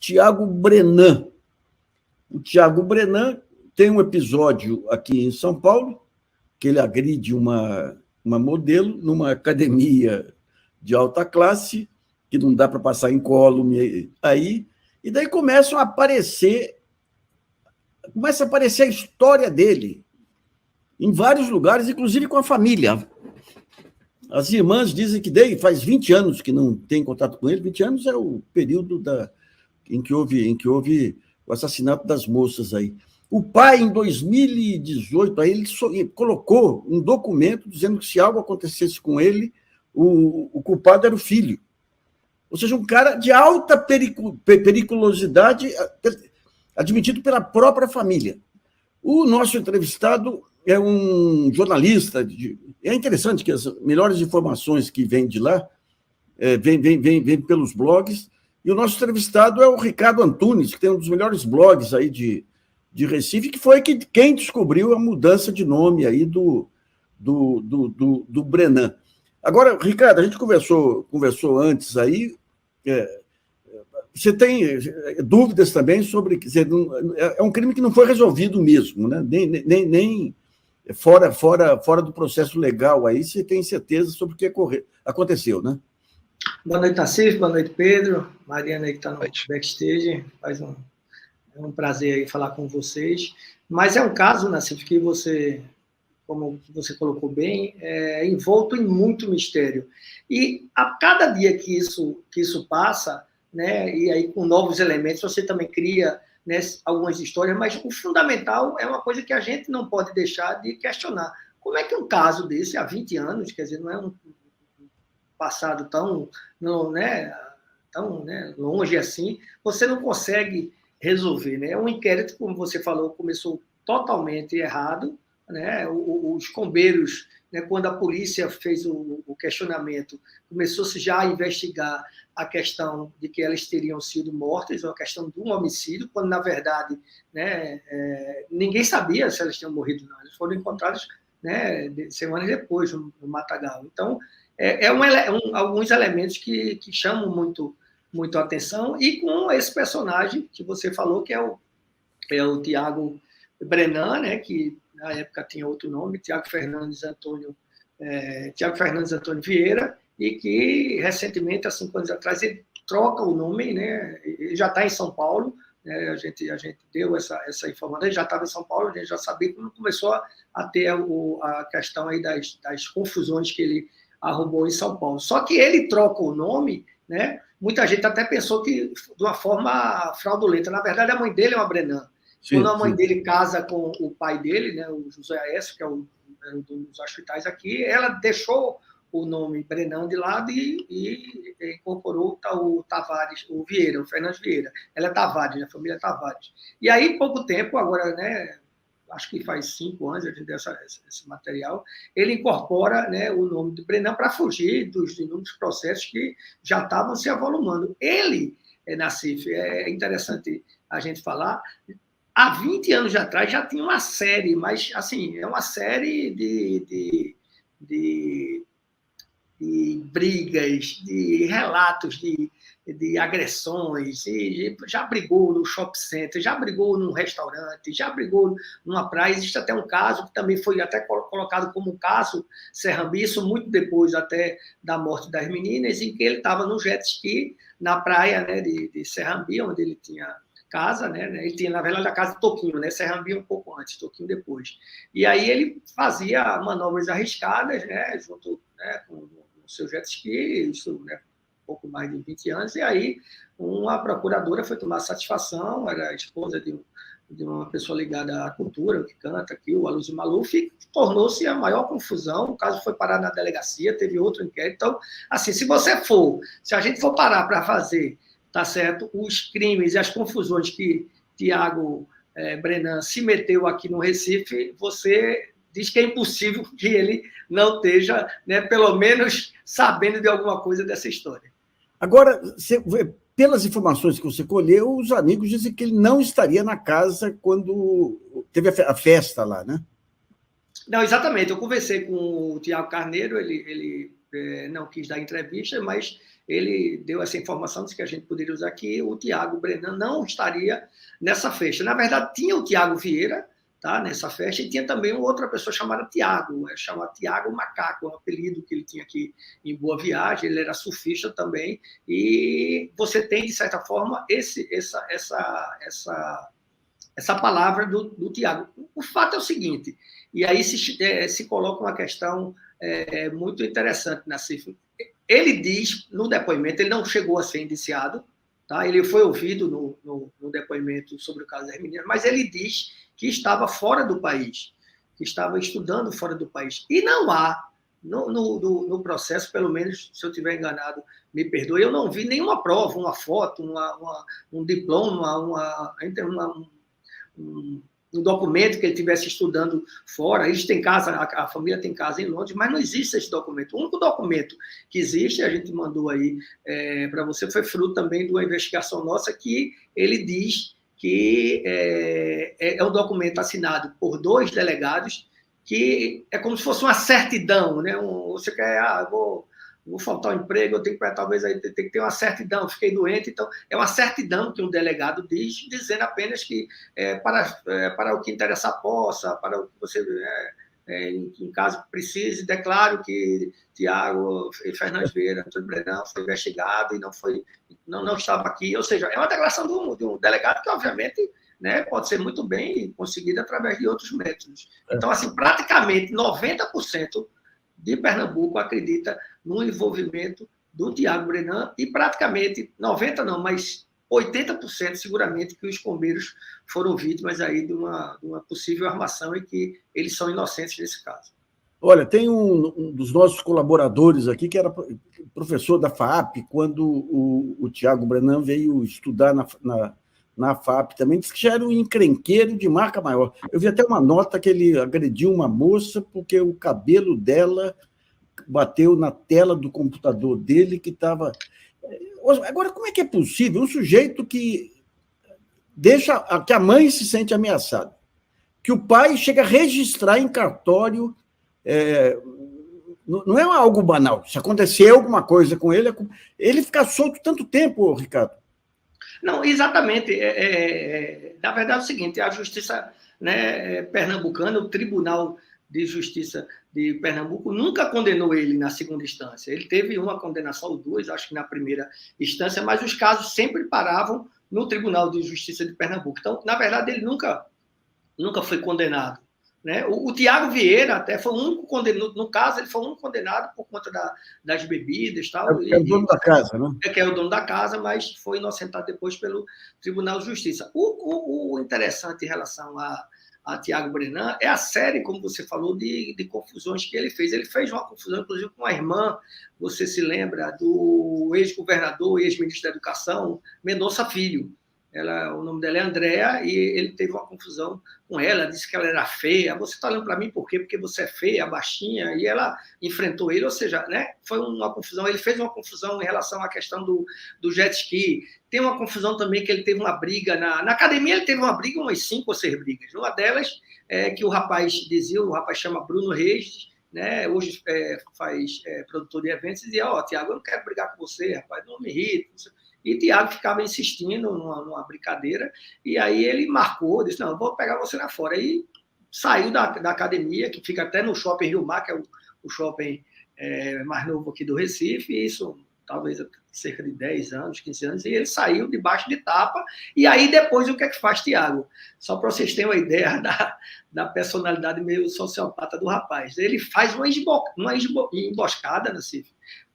Tiago Brenan. O Tiago Brenan tem um episódio aqui em São Paulo, que ele agride uma modelo numa academia de alta classe, que não dá para passar incólume aí, e daí começa a aparecer a história dele em vários lugares, inclusive com a família. As irmãs dizem que faz 20 anos que não tem contato com ele. 20 anos é o período em que houve o assassinato das moças aí. O pai, em 2018, aí ele colocou um documento dizendo que se algo acontecesse com ele, o culpado era o filho. Ou seja, um cara de alta periculosidade, admitido pela própria família. O nosso entrevistado é um jornalista. É interessante que as melhores informações que vêm de lá vêm pelos blogs. E o nosso entrevistado é o Ricardo Antunes, que tem um dos melhores blogs aí de Recife, que foi quem descobriu a mudança de nome aí do Brenan. Agora, Ricardo, a gente conversou antes aí. Você tem dúvidas também sobre... É um crime que não foi resolvido mesmo, né? Nem fora do processo legal aí, você tem certeza sobre o que aconteceu, né? Boa noite, Nassif, boa noite, Pedro, Mariana aí que está no backstage, é um prazer aí falar com vocês, mas é um caso, Nassif, que você, como você colocou bem, é envolto em muito mistério, e a cada dia que isso passa, né, e aí com novos elementos, você também cria, né, algumas histórias, mas o fundamental é uma coisa que a gente não pode deixar de questionar. Como é que um caso desse, há 20 anos, quer dizer, não é um passado tão longe assim, você não consegue resolver, né? Um inquérito, como você falou, começou totalmente errado, né? Os bombeiros, né, quando a polícia fez o questionamento, começou-se já a investigar a questão de que elas teriam sido mortas, ou a questão de um homicídio, quando, na verdade, né, ninguém sabia se elas tinham morrido, não. Elas foram encontradas, né, semanas depois no Matagal. Então, alguns elementos que chamam muito a atenção, e com esse personagem que você falou, que é o Tiago Brenan, né, que na época tinha outro nome, Tiago Fernandes Antônio Vieira, e que recentemente, há 5 anos atrás, ele troca o nome, né, ele já está em São Paulo, né, a gente deu essa informação, ele já estava em São Paulo, a gente já sabia quando começou a ter a questão aí das confusões que ele arrumou em São Paulo. Só que ele troca o nome, né? Muita gente até pensou que de uma forma fraudulenta. Na verdade, a mãe dele é uma Brenan. Quando a mãe dele casa com o pai dele, né, o José Aécio, que é um dos hospitais aqui, ela deixou o nome Brenan de lado e incorporou o Tavares, o Vieira, o Fernandes Vieira. Ela é Tavares, a família Tavares. E aí, pouco tempo, agora, né, acho que faz 5 anos a gente deu esse material, ele incorpora, né, o nome de Brenan para fugir dos inúmeros processos que já estavam se avolumando. Ele, Nassif, é interessante a gente falar, há 20 anos atrás já tinha uma série, mas assim, é uma série de brigas, de relatos de agressões, e já brigou no shopping center, já brigou num restaurante, já brigou numa praia. Existe até um caso que também foi até colocado como um caso Serrambi, isso muito depois até da morte das meninas, em que ele estava no jet ski na praia, né, de Serrambi, onde ele tinha casa, né? Ele tinha, na verdade, a casa de Toquinho, né? Serrambi um pouco antes, Toquinho depois. E aí ele fazia manobras arriscadas, né, junto, né, com o seu jet ski, isso, né, pouco mais de 20 anos, e aí uma procuradora foi tomar satisfação, era a esposa de uma pessoa ligada à cultura, que canta aqui, o Aloysio Maluf, e tornou-se a maior confusão. O caso foi parar na delegacia, teve outro inquérito. Então, assim, se a gente for parar para fazer, tá certo, os crimes e as confusões que Tiago Brenan se meteu aqui no Recife, você diz que é impossível que ele não esteja, né, pelo menos sabendo de alguma coisa dessa história. Agora, pelas informações que você colheu, os amigos dizem que ele não estaria na casa quando teve a festa lá, né? Não, exatamente. Eu conversei com o Tiago Carneiro, ele não quis dar entrevista, mas ele deu essa informação, disse que a gente poderia usar aqui, o Tiago Brenan não estaria nessa festa. Na verdade, tinha o Tiago Vieira, tá, nessa festa, e tinha também outra pessoa chamada Tiago, chamada Tiago Macaco, um apelido que ele tinha aqui em Boa Viagem, ele era surfista também, e você tem, de certa forma, essa palavra do Tiago. O fato é o seguinte, e aí se coloca uma questão muito interessante, Nassif. Ele diz, no depoimento, ele não chegou a ser indiciado, tá? Ele foi ouvido no depoimento sobre o caso das meninas, mas ele diz que estava fora do país, que estava estudando fora do país. E não há, no processo, pelo menos, se eu estiver enganado, me perdoe, eu não vi nenhuma prova, uma foto, um diploma, um documento que ele estivesse estudando fora. Eles têm casa, a família tem casa em Londres, mas não existe esse documento. O único documento que existe, a gente mandou aí para você, foi fruto também de uma investigação nossa, que ele diz que é um documento assinado por 2 delegados, que é como se fosse uma certidão, né? Você quer, vou faltar um emprego, eu tenho que, talvez aí tem que ter uma certidão, fiquei doente, então é uma certidão que um delegado diz, dizendo apenas que para o que interessa possa, para o que você, em caso precise, declaro que Tiago Fernandes Vieira Antônio Brenan foi investigado e não estava aqui, ou seja, é uma declaração de um delegado que, obviamente, né, pode ser muito bem conseguida através de outros métodos. Então, assim, praticamente 90% de Pernambuco acredita no envolvimento do Tiago Brenan e praticamente 90% não, mas 80% seguramente que os bombeiros foram vítimas aí de uma possível armação e que eles são inocentes nesse caso. Olha, tem um dos nossos colaboradores aqui que era professor da FAAP, quando o Tiago Brenan veio estudar na FAAP também, disse que já era um encrenqueiro de marca maior. Eu vi até uma nota que ele agrediu uma moça porque o cabelo dela bateu na tela do computador dele, que estava... Agora, como é que é possível um sujeito que deixa que a mãe se sente ameaçada, que o pai chega a registrar em cartório, não é algo banal. Se acontecer alguma coisa com ele, ele fica solto tanto tempo, Ricardo. Não, exatamente. Na verdade é o seguinte, a justiça, né, pernambucana, o Tribunal de Justiça de Pernambuco nunca condenou ele na segunda instância. Ele teve uma condenação ou 2, acho que na primeira instância, mas os casos sempre paravam no Tribunal de Justiça de Pernambuco. Então, na verdade, ele nunca foi condenado. Né? O Tiago Vieira até foi o único condenado, no caso, ele foi o único condenado por conta das bebidas. Tal, é o dono da casa, né? Que é o dono da casa, mas foi inocentado depois pelo Tribunal de Justiça. O interessante em relação a Tiago Brenan é a série, como você falou, de confusões que ele fez. Ele fez uma confusão, inclusive, com a irmã, você se lembra, do ex-governador e ex-ministro da Educação, Mendonça Filho. O nome dela é Andréa, e ele teve uma confusão com ela, disse que ela era feia. Você está olhando para mim por quê? Porque você é feia, baixinha, e ela enfrentou ele, ou seja, né, foi uma confusão. Ele fez uma confusão em relação à questão do jet ski. Tem uma confusão também que ele teve uma briga, na academia ele teve uma briga, umas 5 ou 6 brigas. Uma delas é que o rapaz chama Bruno Reis, né, hoje faz produtor de eventos, e dizia, Tiago, eu não quero brigar com você, rapaz, não me irrita, não sei. E Tiago ficava insistindo numa brincadeira, e aí ele marcou, disse, não, eu vou pegar você lá fora. E saiu da academia, que fica até no Shopping Rio Mar, que é o shopping mais novo aqui do Recife, e isso talvez cerca de 10 anos, 15 anos, e ele saiu debaixo de tapa, e aí depois o que é que faz Tiago? Só para vocês terem uma ideia da personalidade meio sociopata do rapaz. Ele faz uma emboscada, assim,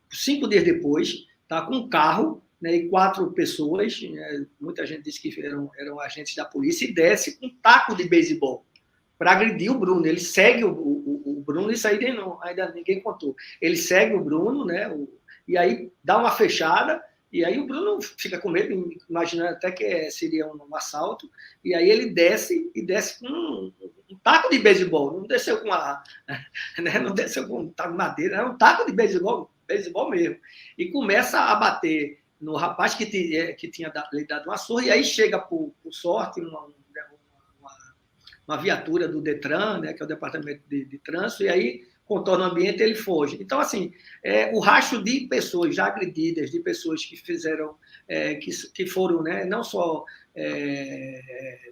5 dias depois, tá, com um carro, né, e 4 pessoas, né, muita gente disse que eram agentes da polícia, e desce com um taco de beisebol para agredir o Bruno. Ele segue o Bruno, isso aí ainda ninguém contou. Ele segue o Bruno, né, e aí dá uma fechada, e aí o Bruno fica com medo, imaginando até que seria um assalto, e aí ele desce com um taco de beisebol, não desceu com não desceu com um taco de madeira, era um taco de beisebol mesmo, e começa a bater no rapaz que tinha lhe dado uma surra, e aí chega, por sorte, uma viatura do Detran, né, que é o Departamento de Trânsito, e aí contorna o ambiente, ele foge. Então, assim, o rastro de pessoas já agredidas, de pessoas que fizeram, que foram, né, não só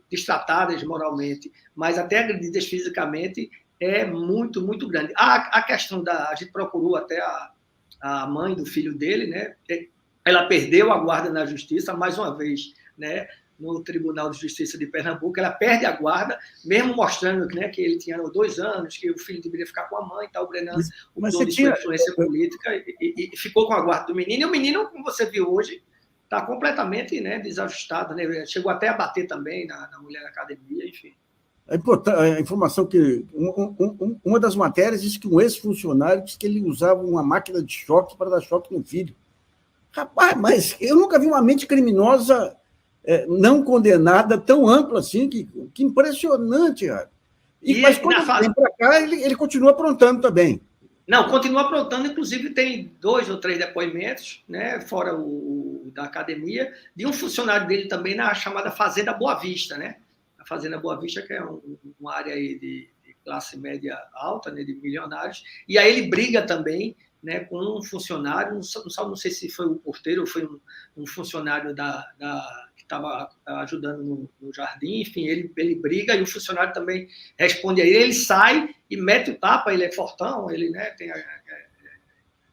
destratadas moralmente, mas até agredidas fisicamente, é muito, muito grande. A questão a gente procurou até a mãe do filho dele, né? Ela perdeu a guarda na justiça, mais uma vez, né? No Tribunal de Justiça de Pernambuco, ela perde a guarda, mesmo mostrando, né, que ele tinha 2 anos, que o filho deveria ficar com a mãe, tá, o Brenan usou de sua influência política e ficou com a guarda do menino. E o menino, como você viu hoje, está completamente, né, desajustado, né? Chegou até a bater também na mulher da academia, enfim. A informação que uma das matérias diz que um ex-funcionário disse que ele usava uma máquina de choque para dar choque no filho. Rapaz, mas eu nunca vi uma mente criminosa não condenada tão ampla assim, que impressionante, cara. Mas quando vem para cá, ele continua aprontando também. Não, continua aprontando, inclusive tem 2 ou 3 depoimentos, né, fora o da academia, de um funcionário dele também na chamada Fazenda Boa Vista, né? A Fazenda Boa Vista, que é uma área aí de classe média alta, né, de milionários, e aí ele briga também, né, com um funcionário, não sei se foi um porteiro ou foi um funcionário que estava ajudando no jardim, enfim, ele briga e o funcionário também responde a ele, ele sai e mete o tapa, ele é fortão, ele, né, tem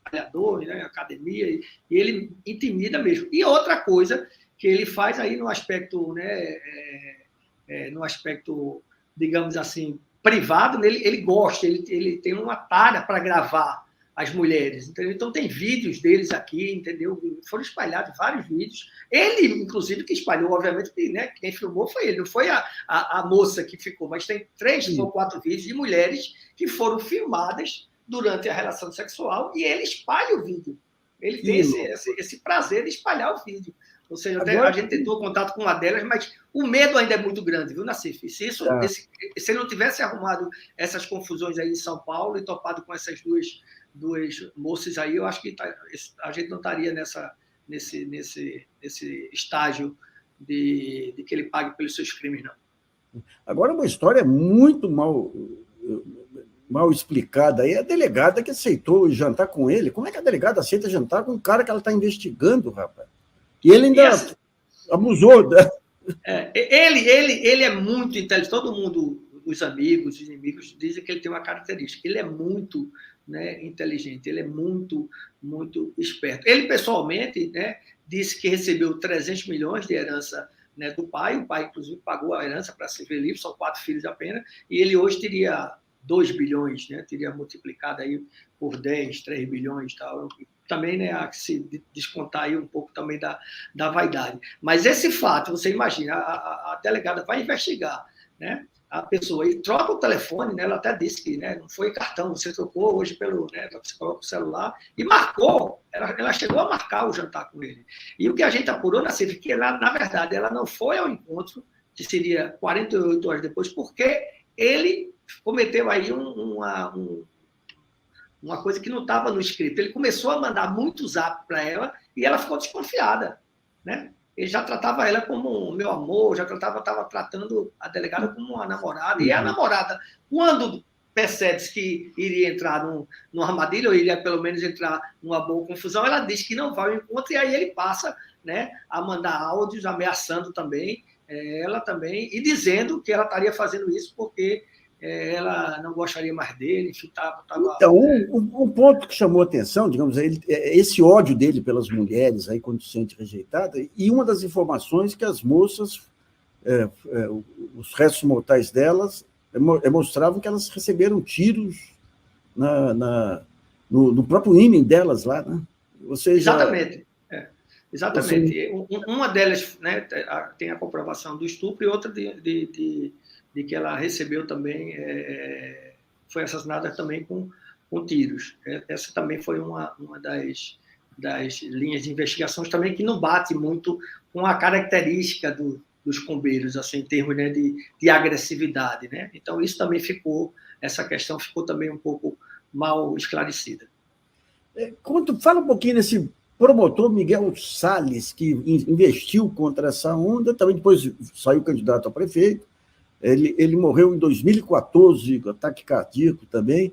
trabalhador, né, academia, e ele intimida mesmo. E outra coisa que ele faz aí no aspecto, né, no aspecto, digamos assim, privado, ele gosta, ele tem uma tara para gravar as mulheres, entendeu? Então tem vídeos deles aqui, entendeu? Foram espalhados vários vídeos. Ele, inclusive, que espalhou, obviamente, né, quem filmou foi ele, não foi a moça que ficou, mas tem 3 ou 4 vídeos de mulheres que foram filmadas durante a relação sexual e ele espalha o vídeo. Ele tem esse prazer de espalhar o vídeo. Ou seja, até a gente tentou contato com uma delas, mas o medo ainda é muito grande, viu, Nassif? Se ele não tivesse arrumado essas confusões aí em São Paulo e topado com essas duas moças aí, eu acho que a gente não estaria nesse estágio de que ele pague pelos seus crimes, não. Agora, uma história muito mal explicada aí, a delegada que aceitou jantar com ele. Como é que a delegada aceita jantar com um cara que ela está investigando, rapaz? E ele ainda abusou. Ele é muito inteligente. Todo mundo, os amigos, os inimigos, dizem que ele tem uma característica. Ele é muito, né, inteligente, ele é muito, muito esperto. Ele, pessoalmente, né, disse que recebeu 300 milhões de herança, né, do pai. O pai, inclusive, pagou a herança para se ver livre, são 4 filhos apenas. E ele hoje teria 2 bilhões, né, teria multiplicado aí por 10, 3 bilhões e tal. Também, né, há que se descontar aí um pouco também da vaidade. Mas esse fato, você imagina, a delegada vai investigar, né, a pessoa e troca o telefone, né, ela até disse que, né, não foi cartão, você trocou hoje né, você coloca o celular, e marcou, ela chegou a marcar o jantar com ele. E o que a gente apurou, Nassif, que ela, na verdade, ela não foi ao encontro, que seria 48 horas depois, porque ele cometeu aí uma coisa que não estava no script. Ele começou a mandar muito zap para ela e ela ficou desconfiada, né? Ele já tratava ela como meu amor, estava tratando a delegada como uma namorada. E a namorada, quando percebe que iria entrar numa armadilha, ou iria pelo menos entrar numa boa confusão, ela diz que não vai ao encontro, e aí ele passa, né, a mandar áudios ameaçando também ela também, e dizendo que ela estaria fazendo isso porque ela não gostaria mais dele, enfim, tava... Então, um ponto que chamou a atenção, digamos, esse ódio dele pelas mulheres, aí, quando se sente rejeitada, e uma das informações que as moças, os restos mortais delas, mostravam que elas receberam tiros no próprio ímã delas lá, né? Ou seja, exatamente. Exatamente. Uma delas, né, tem a comprovação do estupro e outra de que ela recebeu também, foi assassinada também com tiros. Essa também foi uma das linhas de investigações também que não bate muito com a característica dos bombeiros, assim, em termos, né, de agressividade, né? Então, isso também essa questão ficou também um pouco mal esclarecida. Fala um pouquinho desse promotor Miguel Salles, que investiu contra essa onda, também depois saiu candidato a prefeito. Ele morreu em 2014, com ataque cardíaco também.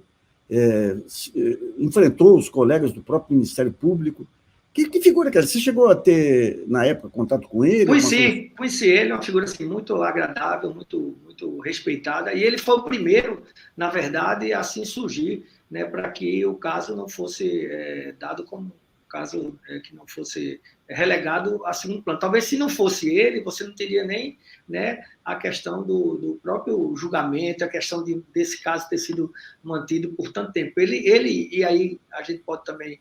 enfrentou os colegas do próprio Ministério Público. Que figura que era? Você chegou a ter, na época, contato com ele? Conheci ele, uma figura assim, muito agradável, muito respeitada, e ele foi o primeiro, na verdade, a assim surgir, né, para que o caso não fosse dado como caso que não fosse relegado a segundo plano. Talvez se não fosse ele, você não teria nem, né, a questão do próprio julgamento, a questão desse caso ter sido mantido por tanto tempo. Ele e aí a gente pode também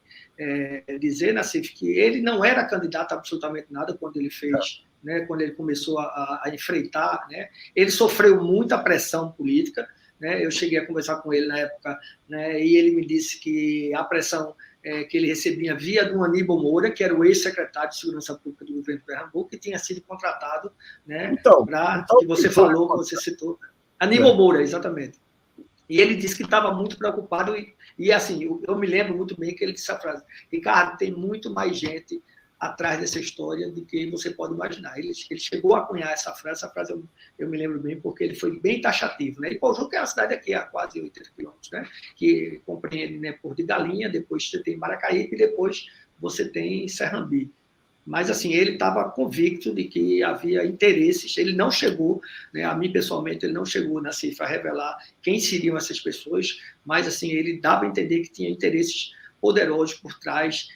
dizer, Nassif, que ele não era candidato a absolutamente nada quando ele fez, né, quando ele começou a enfrentar, né, ele sofreu muita pressão política, né, eu cheguei a conversar com ele na época, né, e ele me disse que a pressão que ele recebia via do Aníbal Moura, que era o ex-secretário de Segurança Pública do governo de Pernambuco, que tinha sido contratado, né, para que você falou, que você citou. Aníbal Moura, exatamente. E ele disse que estava muito preocupado, e assim, eu me lembro muito bem que ele disse a frase: Ricardo, tem muito mais gente atrás dessa história do que você pode imaginar. Ele chegou a cunhar essa frase eu me lembro bem, porque ele foi bem taxativo, né? E Pojão, que é uma cidade aqui a quase 80 quilômetros, né? Que compreende, né, Porto de Galinha, depois você tem Maracaípe e depois você tem Serrambi. Mas, assim, ele estava convicto de que havia interesses. Ele não chegou, né, a mim pessoalmente, ele não chegou na cifra a revelar quem seriam essas pessoas, mas, assim, ele dava a entender que tinha interesses poderosos por trás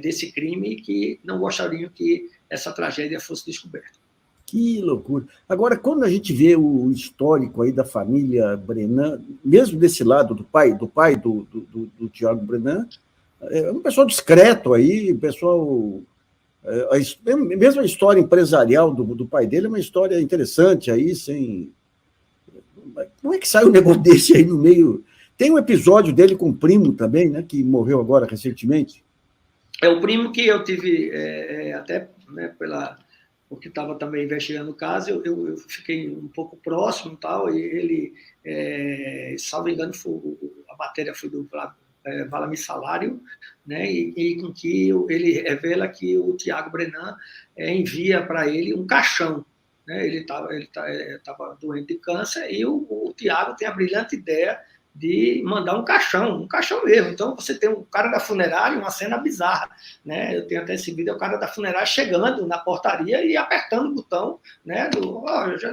desse crime e que não gostariam que essa tragédia fosse descoberta. Que loucura. Agora, quando a gente vê o histórico aí da família Brenan, mesmo desse lado do pai do Tiago Brenan, é um pessoal discreto aí, pessoal... mesmo a história empresarial do pai dele é uma história interessante aí, sem... Como é que sai um negócio desse aí no meio? Tem um episódio dele com o primo também, né, que morreu agora recentemente. É o primo que eu tive, até, né, porque estava também investigando o caso, eu fiquei um pouco próximo, tal, e ele, salvo engano, a matéria foi do Vala-me Salário, né, e com que ele revela que o Tiago Brenan envia para ele um caixão. Né, ele estava doente de câncer, e o Tiago tem a brilhante ideia de mandar um caixão mesmo. Então, você tem um cara da funerária, uma cena bizarra, né? Eu tenho até esse vídeo, é o cara da funerária chegando na portaria e apertando o botão, né?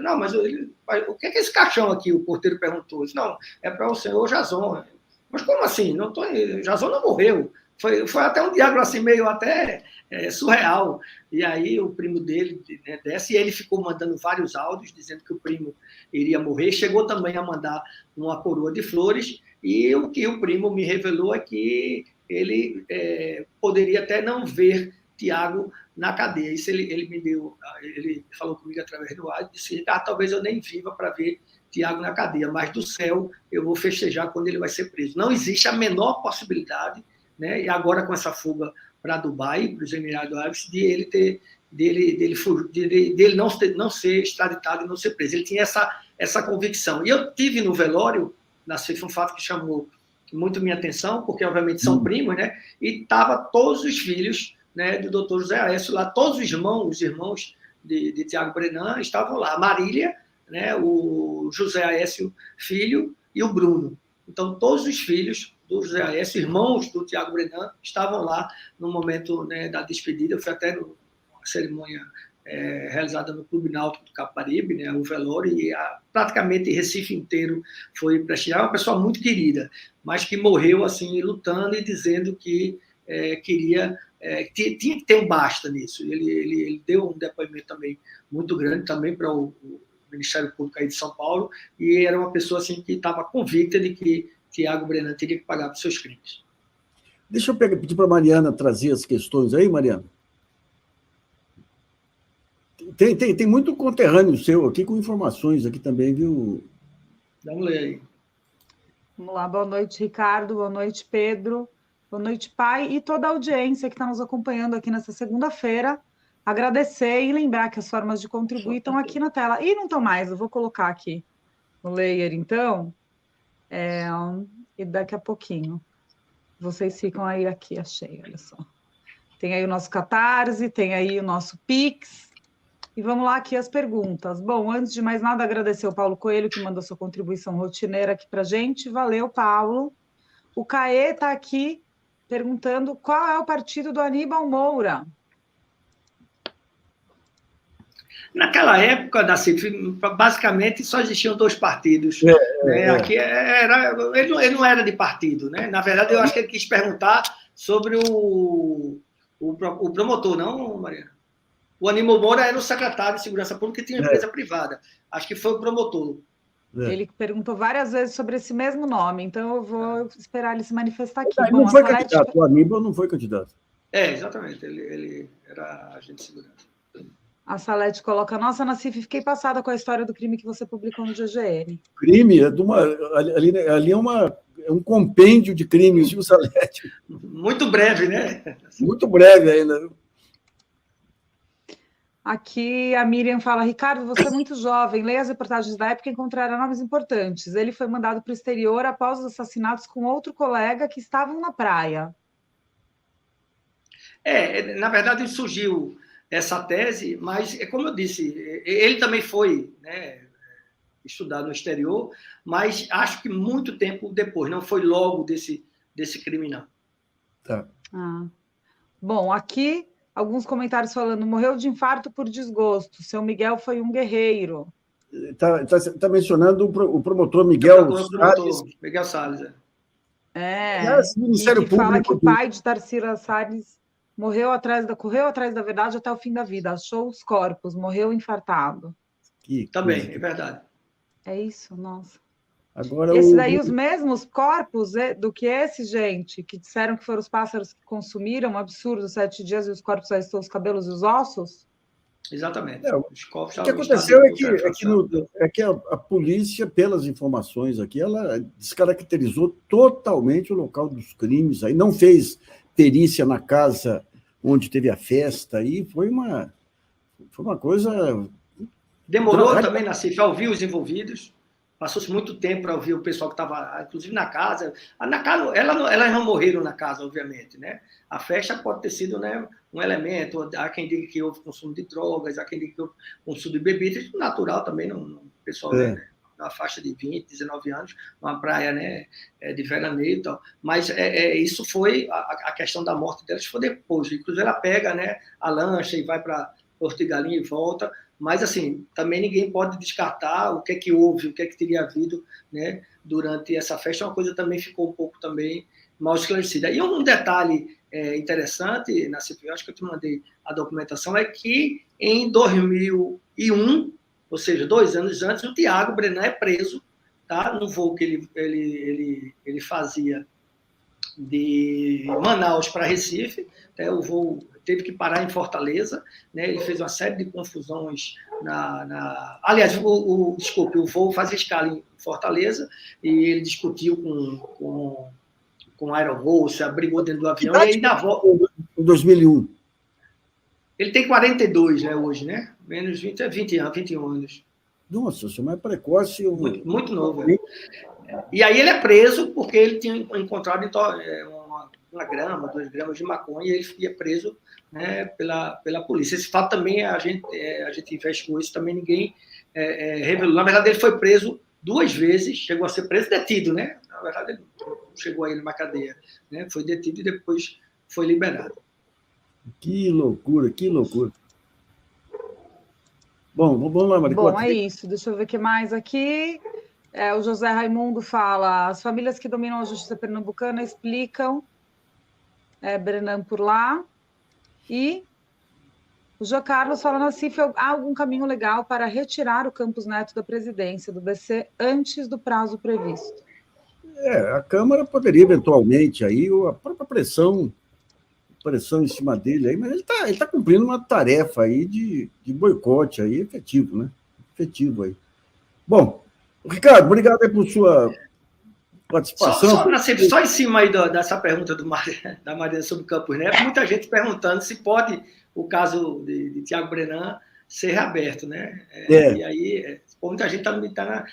Não, mas o que é esse caixão aqui? O porteiro perguntou. Disse, não, é para o senhor Jason. Mas como assim? Jason não morreu. Foi até um diálogo assim, meio até surreal. E aí o primo dele, né, desce, e ele ficou mandando vários áudios dizendo que o primo iria morrer. Chegou também a mandar uma coroa de flores, e o que o primo me revelou é que ele poderia até não ver Tiago na cadeia. Isso ele falou comigo através do áudio, disse, talvez eu nem viva para ver Tiago na cadeia, mas do céu eu vou festejar quando ele vai ser preso. Não existe a menor possibilidade, né, e agora com essa fuga para Dubai, para os Emirados Árabes, dele não ser extraditado e não ser preso. Ele tinha essa convicção. E eu tive no velório, foi um fato que chamou muito minha atenção, porque obviamente são primos, né? E estavam todos os filhos, né, do doutor José Aécio lá, todos os irmãos de Tiago Brenan estavam lá. A Marília, né, o José Aécio filho e o Bruno. Então, todos os filhos do José Aécio, irmãos do Tiago Brenan, estavam lá no momento, né, da despedida. Eu fui até numa cerimônia realizada no Clube Náutico do Caparibe, né, o velório, e praticamente Recife inteiro foi prestigiado. Uma pessoa muito querida, mas que morreu assim, lutando e dizendo que tinha que ter um basta nisso. Ele deu um depoimento também muito grande também para o Ministério Público aí de São Paulo, e era uma pessoa assim, que estava convicta de que Tiago Brenan teria que pagar por seus crimes. Deixa eu pedir para a Mariana trazer as questões aí, Mariana. Tem muito conterrâneo seu aqui com informações aqui também, viu? Vamos ler aí. Vamos lá, boa noite, Ricardo, boa noite, Pedro, boa noite, pai, e toda a audiência que está nos acompanhando aqui nessa segunda-feira. Agradecer e lembrar que as formas de contribuir estão aqui na tela. E não estão mais, eu vou colocar aqui no layer, então, e daqui a pouquinho. Vocês ficam aí, achei, olha só. Tem aí o nosso Catarse, tem aí o nosso Pix, E vamos lá aqui as perguntas. Bom, antes de mais nada, agradecer ao Paulo Coelho, que mandou sua contribuição rotineira aqui para a gente. Valeu, Paulo. O Caê está aqui perguntando qual é o partido do Aníbal Moura. Naquela época, basicamente, só existiam 2 partidos. Aqui ele não era de partido. Né? Na verdade, eu acho que ele quis perguntar sobre o promotor, não, Mariana? O Aníbal Moura era o secretário de Segurança Pública e tinha empresa privada. Acho que foi o promotor. Ele perguntou várias vezes sobre esse mesmo nome, então eu vou esperar ele se manifestar aqui. Ele não foi candidato, o Aníbal não foi candidato. Exatamente, ele era agente de segurança. A Salete coloca, nossa, Nassif, fiquei passada com a história do crime que você publicou no GGN. Crime? Ali é um compêndio de crimes, viu, Salete? Muito breve, né? Muito breve ainda, viu? Aqui a Miriam fala, Ricardo, você é muito jovem, leia as reportagens da época e encontrará nomes importantes. Ele foi mandado para o exterior após os assassinatos com outro colega que estavam na praia. Na verdade, surgiu essa tese, mas, como eu disse, ele também foi, né, estudar no exterior, mas acho que muito tempo depois, não foi logo desse crime, não. Tá. Bom, aqui alguns comentários falando, morreu de infarto por desgosto, seu Miguel foi um guerreiro. Está mencionando o promotor Miguel Salles. Miguel Salles, Ministério que fala Público, que o pai de Tarsila Salles correu atrás da verdade até o fim da vida, achou os corpos, morreu infartado. Também, é verdade. É isso, nossa. Agora, esse daí, os mesmos corpos do que esse, gente, que disseram que foram os pássaros que consumiram, um absurdo, 7 dias e os corpos aí estão os cabelos e os ossos? Exatamente. O que aconteceu é que a polícia, pelas informações aqui, ela descaracterizou totalmente o local dos crimes, aí não fez perícia na casa onde teve a festa, aí foi uma coisa... Demorou também, Nassif, a ouvir os envolvidos. Passou-se muito tempo para ouvir o pessoal que estava, inclusive, na casa. Elas não morreram na casa, obviamente. Né? A festa pode ter sido, né, um elemento. Há quem diga que houve consumo de drogas, há quem diga que houve consumo de bebidas. Isso natural também, o pessoal, né, na faixa de 20, 19 anos, numa praia, né, de veraneio e tal. Mas isso foi, a questão da morte delas foi depois. Inclusive, ela pega, né, a lancha e vai para Porto de Galinha e volta. Mas, assim, também ninguém pode descartar o que é que houve, o que é que teria havido, né, durante essa festa. Uma coisa também ficou um pouco também mal esclarecida. E um detalhe interessante, Nassif, eu acho que eu te mandei a documentação, é que em 2001, ou seja, 2 anos antes, o Tiago Brenan é preso, tá, no voo que ele fazia de Manaus para Recife, né, o voo teve que parar em Fortaleza, né, ele fez uma série de confusões aliás, desculpe, o voo fazia escala em Fortaleza e ele discutiu com o aerovoo, se abrigou dentro do avião, e aí na volta... Em 2001. Ele tem 42, né, hoje, né? Menos 21 anos. Nossa, isso é mais precoce. Muito novo. E aí ele é preso porque ele tinha encontrado 1 grama, 2 gramas de maconha, e ele ia preso, né, pela polícia. Esse fato também a gente investigou isso, também ninguém revelou. Na verdade, ele foi preso 2 vezes, chegou a ser preso e detido, né? Na verdade, ele não chegou a ir numa cadeia, né? Foi detido e depois foi liberado. Que loucura, que loucura. Bom, vamos lá, Maricota. Bom, é isso. Deixa eu ver o que mais aqui. O José Raimundo fala, as famílias que dominam a justiça pernambucana explicam Brenan por lá. E o João Carlos fala, Nassif, há algum caminho legal para retirar o Campos Neto da presidência do BC antes do prazo previsto? A Câmara poderia, eventualmente, aí, a própria pressão em cima dele, aí, mas ele tá cumprindo uma tarefa aí de boicote aí, efetivo, né? Efetivo aí. Bom, Ricardo, obrigado aí por sua participação. Só em cima aí dessa pergunta da Mariana sobre o Campos Neto, muita gente perguntando se pode o caso de Tiago Brenan ser reaberto, né? E aí, muita gente está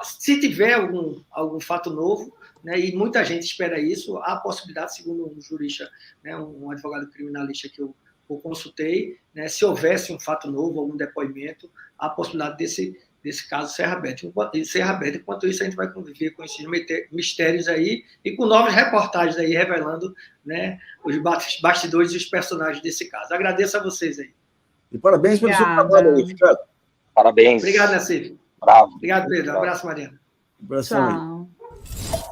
se tiver algum fato novo, né, e muita gente espera isso, há a possibilidade, segundo um jurista, né, um advogado criminalista que eu ou consultei, né, se houvesse um fato novo, algum depoimento, a possibilidade desse caso ser aberto. Enquanto isso, a gente vai conviver com esses mistérios aí e com novas reportagens aí revelando, né, os bastidores e os personagens desse caso. Agradeço a vocês aí. E parabéns pelo seu trabalho aí, Ricardo. Parabéns. Obrigado, Nassif. Bravo. Obrigado, Pedro. Um abraço, Mariana. Um abração aí. Tchau.